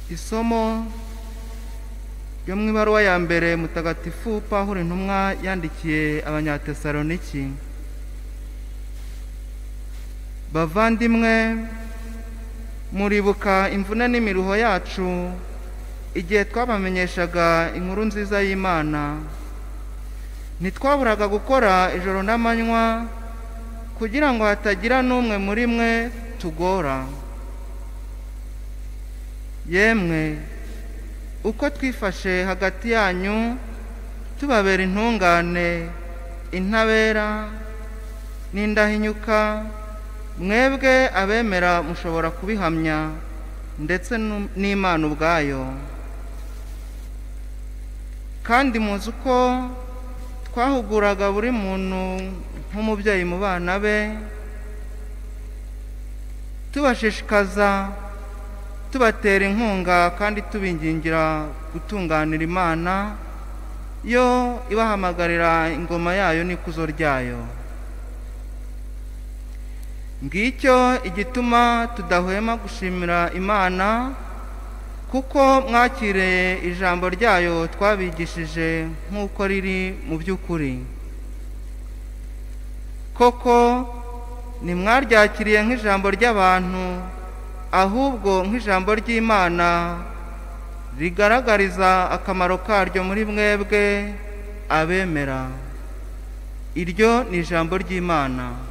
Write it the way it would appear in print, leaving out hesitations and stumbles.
Isomo ryo mu ibaruwa ya mbere mutagatifu Pawulo intumwa yandikiye Abanyatesaloniki. Bavandimwe, muribuka imvune n'imiruho yacu igihe twabamenyeshaga inkuru nziza y'Imana. Ntitwaburaga gukora ijoro n'amanywa kugira ngo hatagira n'umwe muri mwe tugora. Yemwe, uko twifashe hagati yanyu tubabera intungane, intabera n'indahinyuka, mwebwe abemera mushobora kubihamya, ndetse n'Imana ubwayo. Kandi muzi uko twahuguraga buri muntu nk'umubyeyi mu bana be, tubashishikaza, tubatera inkunga kandi tubingingira gutunganira Imana yo ibahamagarira ingoma yayo n'ikuzo ryayo. Ngicyo igituma tudahwema gushimira Imana, kuko mwakiriye ijambo ryayo twabigishije nk'uko riri mu by'ukuri. Koko ntimwaryakiriye nk'ijambo ry'abantu, ahubwo nk'ijambo ry'Imana rigaragariza akamaro karyo muri mwebwe abemera. Iryo ni ijambo ry'Imana.